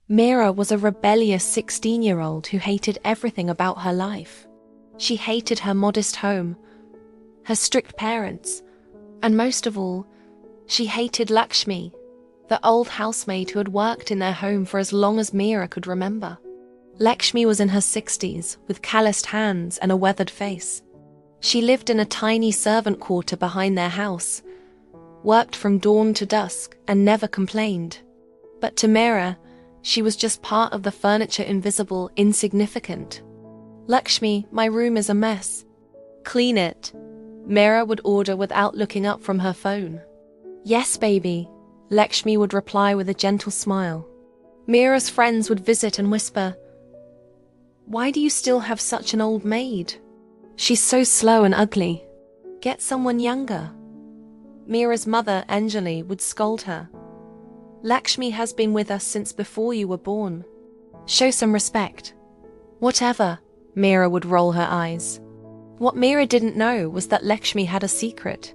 Meera was a rebellious 16-year-old who hated everything about her life. She hated her modest home, her strict parents, and most of all, she hated Lakshmi, the old housemaid who had worked in their home for as long as Meera could remember. Lakshmi was in her 60s, with calloused hands and a weathered face. She lived in a tiny servant quarter behind their house, worked from dawn to dusk, and never complained. But to Meera, she was just part of the furniture, invisible, insignificant. "Lakshmi, my room is a mess. Clean it," Meera would order without looking up from her phone. "Yes, baby," Lakshmi would reply with a gentle smile. Meera's friends would visit and whisper, "Why do you still have such an old maid? She's so slow and ugly. Get someone younger." Meera's mother, Anjali, would scold her. "Lakshmi has been with us since before you were born. Show some respect." "Whatever," Meera would roll her eyes. What Meera didn't know was that Lakshmi had a secret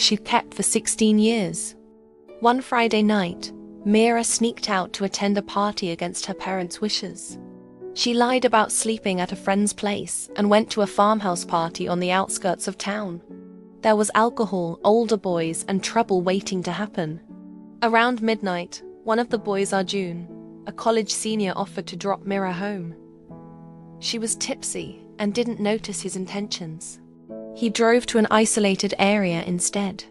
she'd kept for 16 years. One Friday night, Meera sneaked out to attend a party against her parents' wishes. She lied about sleeping at a friend's place and went to a farmhouse party on the outskirts of town. There was alcohol, older boys, and trouble waiting to happen. Around midnight, one of the boys, Arjun, a college senior, offered to drop Meera home. She was tipsy and didn't notice his intentions. He drove to an isolated area instead.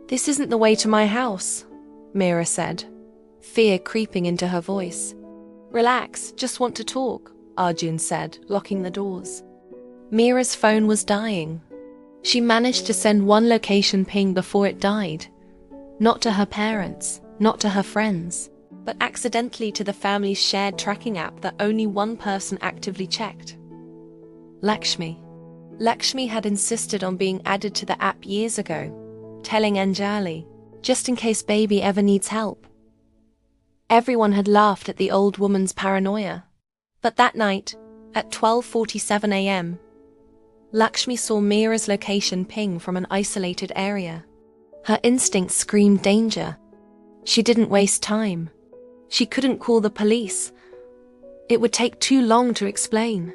"This isn't the way to my house," Meera said, fear creeping into her voice. "Relax, just want to talk," Arjun said, locking the doors. Meera's phone was dying. She managed to send one location ping before it died. Not to her parents, not to her friends, but accidentally to the family's shared tracking app that only one person actively checked. Lakshmi. Lakshmi had insisted on being added to the app years ago, telling Anjali, just in case baby ever needs help. Everyone had laughed at the old woman's paranoia. But that night, at 12:47 a.m., Lakshmi saw Meera's location ping from an isolated area. Her instincts screamed danger. She didn't waste time. She couldn't call the police. It would take too long to explain.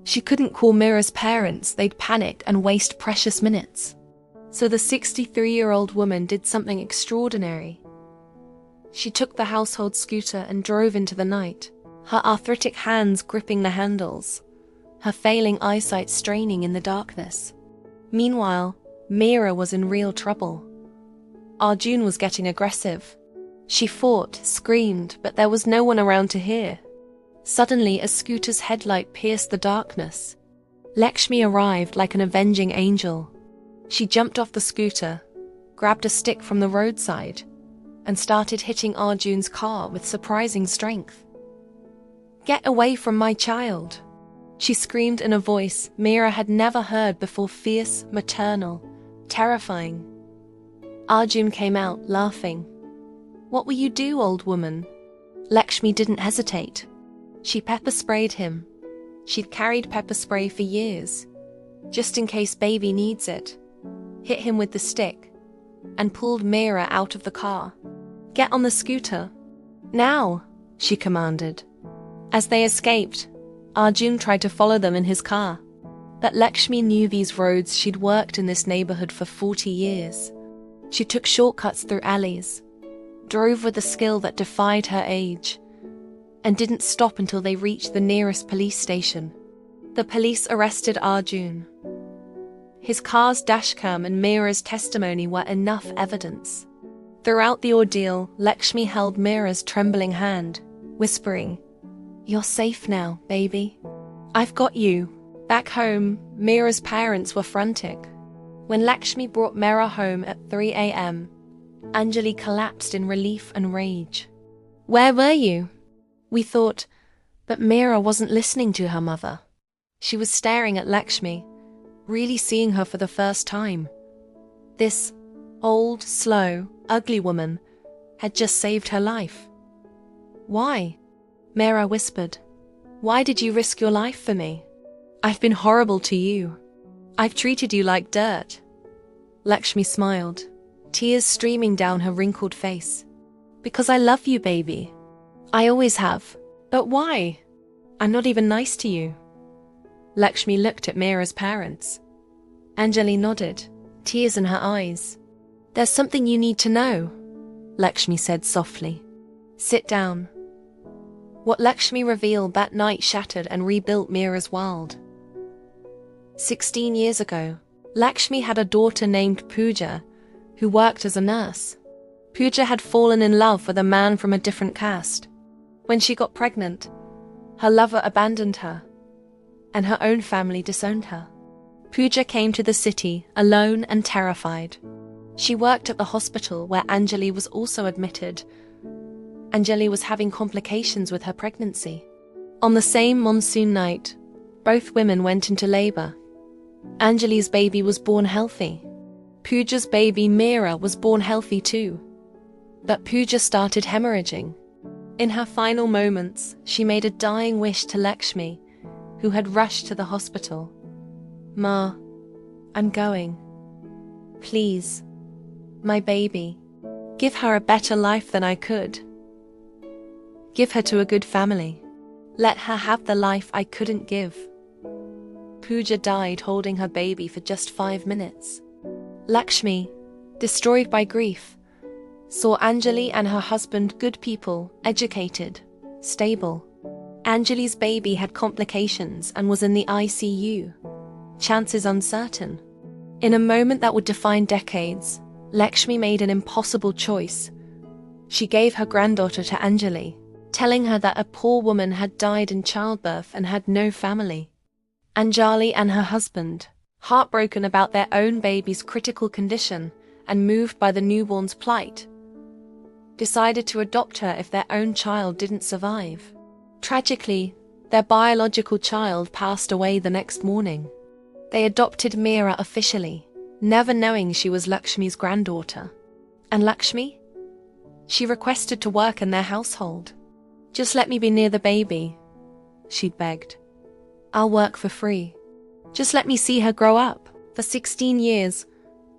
She couldn't call Meera's parents, they'd panic and waste precious minutes. So the 63-year-old woman did something extraordinary. She took the household scooter and drove into the night, her arthritic hands gripping the handles, her failing eyesight straining in the darkness. Meanwhile, Meera was in real trouble. Arjun was getting aggressive. She fought, screamed, but there was no one around to hear. Suddenly, a scooter's headlight pierced the darkness. Lakshmi arrived like an avenging angel. She jumped off the scooter, grabbed a stick from the roadside, and started hitting Arjun's car with surprising strength. "Get away from my child!" she screamed in a voice Meera had never heard before, fierce, maternal, terrifying. Arjun came out, laughing. "What will you do, old woman?" Lakshmi didn't hesitate. She pepper-sprayed him. She'd carried pepper spray for years, just in case baby needs it. Hit him with the stick, and pulled Meera out of the car. "Get on the scooter. Now," she commanded. As they escaped, Arjun tried to follow them in his car. But Lakshmi knew these roads. She'd worked in this neighborhood for 40 years. She took shortcuts through alleys, drove with a skill that defied her age, and didn't stop until they reached the nearest police station. The police arrested Arjun. His car's dashcam and Meera's testimony were enough evidence. Throughout the ordeal, Lakshmi held Meera's trembling hand, whispering, "You're safe now, baby. I've got you." Back home, Meera's parents were frantic. When Lakshmi brought Meera home at 3 a.m., Anjali collapsed in relief and rage. "Where were you?" We thought, but Meera wasn't listening to her mother. She was staring at Lakshmi, really seeing her for the first time. This old, slow, ugly woman had just saved her life. "Why?" Meera whispered. "Why did you risk your life for me? I've been horrible to you. I've treated you like dirt." Lakshmi smiled, tears streaming down her wrinkled face. "Because I love you, baby. I always have. But why? I'm not even nice to you. Lakshmi looked at Meera's parents. Anjali nodded, tears in her eyes. There's something you need to know, Lakshmi said softly. Sit down. What Lakshmi revealed that night shattered and rebuilt Meera's world. 16 years ago, Lakshmi had a daughter named Pooja, who worked as a nurse. Pooja had fallen in love with a man from a different caste. When she got pregnant, her lover abandoned her, and her own family disowned her. Pooja came to the city alone and terrified. She worked at the hospital where Anjali was also admitted. Anjali was having complications with her pregnancy. On the same monsoon night, both women went into labor. Anjali's baby was born healthy. Pooja's baby Meera was born healthy too. But Pooja started hemorrhaging. In her final moments, she made a dying wish to Lakshmi, who had rushed to the hospital. Ma, I'm going. Please, my baby, give her a better life than I could. Give her to a good family. Let her have the life I couldn't give. Pooja died holding her baby for just 5 minutes. Lakshmi, destroyed by grief, saw Anjali and her husband good people, educated, stable. Anjali's baby had complications and was in the ICU. Chances uncertain. In a moment that would define decades, Lakshmi made an impossible choice. She gave her granddaughter to Anjali, telling her that a poor woman had died in childbirth and had no family. Anjali and her husband, heartbroken about their own baby's critical condition and moved by the newborn's plight, decided to adopt her if their own child didn't survive. Tragically, their biological child passed away the next morning. They adopted Meera officially, never knowing she was Lakshmi's granddaughter. And Lakshmi? She requested to work in their household. Just let me be near the baby, she'd begged. I'll work for free. Just let me see her grow up. For 16 years,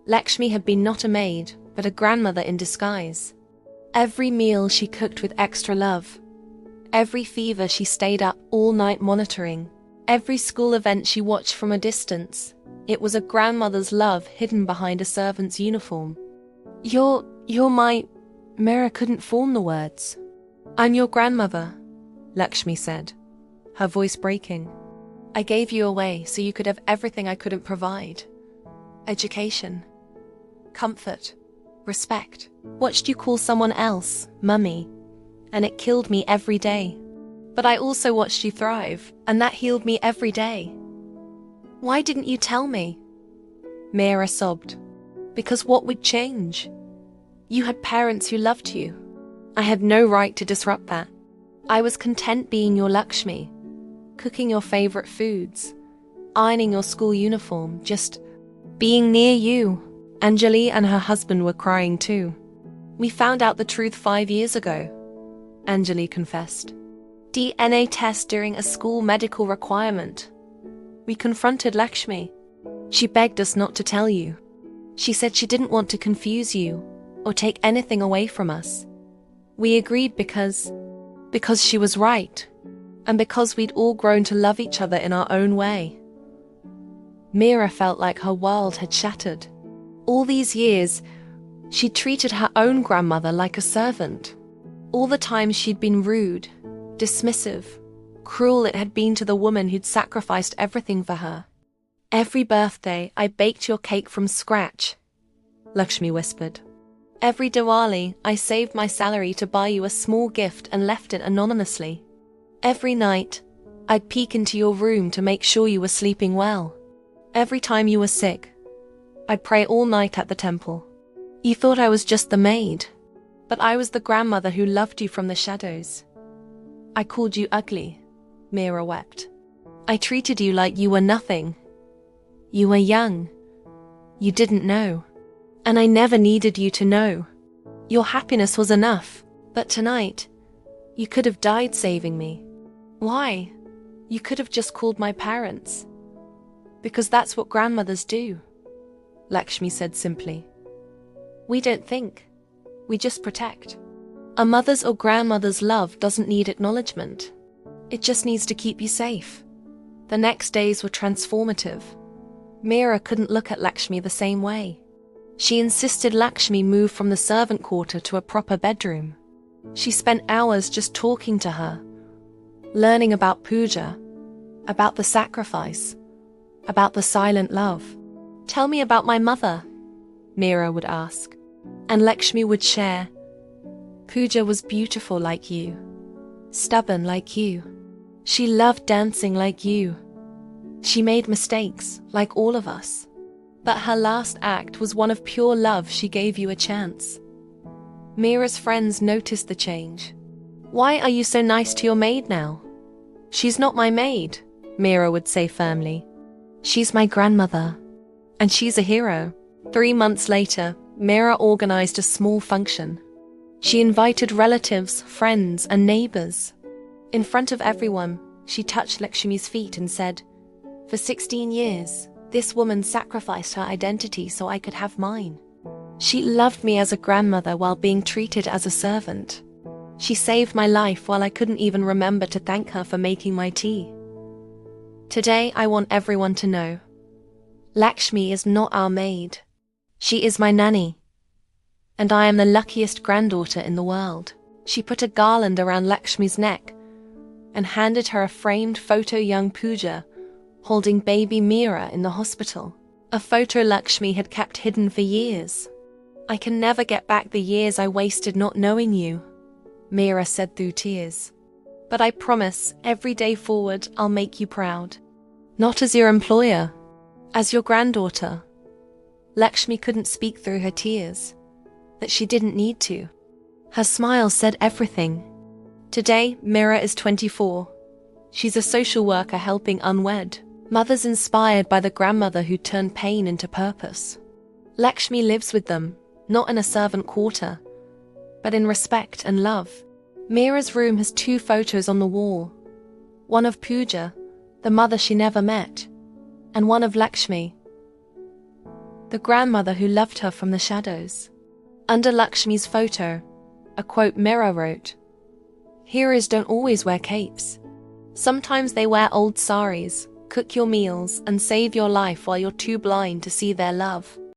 Lakshmi had been not a maid, but a grandmother in disguise. Every meal she cooked with extra love. Every fever she stayed up all night monitoring. Every school event she watched from a distance. It was a grandmother's love hidden behind a servant's uniform. You're my... Meera couldn't form the words. I'm your grandmother, Lakshmi said, her voice breaking. I gave you away so you could have everything I couldn't provide. Education, comfort, respect. Watched you call someone else mummy, and it killed me every day. But I also watched you thrive, and that healed me every day. Why didn't you tell me? Meera sobbed. Because what would change? You had parents who loved you. I had no right to disrupt that. I was content being your Lakshmi, cooking your favorite foods, ironing your school uniform, just being near you. Anjali and her husband were crying too. We found out the truth 5 years ago, Anjali confessed. DNA test during a school medical requirement. We confronted Lakshmi. She begged us not to tell you. She said she didn't want to confuse you or take anything away from us. We agreed because she was right, and because we'd all grown to love each other in our own way. Meera felt like her world had shattered. All these years, she'd treated her own grandmother like a servant. All the times she'd been rude, dismissive, cruel it had been to the woman who'd sacrificed everything for her. Every birthday, I baked your cake from scratch, Lakshmi whispered. Every Diwali, I saved my salary to buy you a small gift and left it anonymously. Every night, I'd peek into your room to make sure you were sleeping well. Every time you were sick, I'd pray all night at the temple. You thought I was just the maid, but I was the grandmother who loved you from the shadows. I called you ugly, Meera wept. I treated you like you were nothing. You were young. You didn't know. And I never needed you to know. Your happiness was enough. But tonight, you could have died saving me. Why? You could have just called my parents. Because that's what grandmothers do, Lakshmi said simply. We don't think. We just protect. A mother's or grandmother's love doesn't need acknowledgement. It just needs to keep you safe. The next days were transformative. Meera couldn't look at Lakshmi the same way. She insisted Lakshmi move from the servant quarter to a proper bedroom. She spent hours just talking to her, learning about puja, about the sacrifice, about the silent love. "Tell me about my mother," Meera would ask. And Lakshmi would share, "Puja was beautiful like you, stubborn like you. She loved dancing like you. She made mistakes like all of us. But her last act was one of pure love. She gave you a chance." Meera's friends noticed the change. "Why are you so nice to your maid now?" "She's not my maid," Meera would say firmly. "She's my grandmother. And she's a hero." 3 months later, Meera organized a small function. She invited relatives, friends, and neighbors. In front of everyone, she touched Lakshmi's feet and said, "For 16 years, this woman sacrificed her identity so I could have mine. She loved me as a grandmother while being treated as a servant. She saved my life while I couldn't even remember to thank her for making my tea. Today, I want everyone to know, Lakshmi is not our maid. She is my nanny. And I am the luckiest granddaughter in the world." She put a garland around Lakshmi's neck and handed her a framed photo young Pooja holding baby Meera in the hospital. A photo Lakshmi had kept hidden for years. "I can never get back the years I wasted not knowing you," Meera said through tears. "But I promise, every day forward, I'll make you proud. Not as your employer, as your granddaughter." Lakshmi couldn't speak through her tears, but she didn't need to. Her smile said everything. Today, Meera is 24. She's a social worker helping unwed mothers inspired by the grandmother who turned pain into purpose. Lakshmi lives with them, not in a servant quarter, but in respect and love. Meera's room has 2 photos on the wall. One of Pooja, the mother she never met, and one of Lakshmi, the grandmother who loved her from the shadows. Under Lakshmi's photo, a quote Meera wrote, "Heroes don't always wear capes. Sometimes they wear old saris, cook your meals, and save your life while you're too blind to see their love."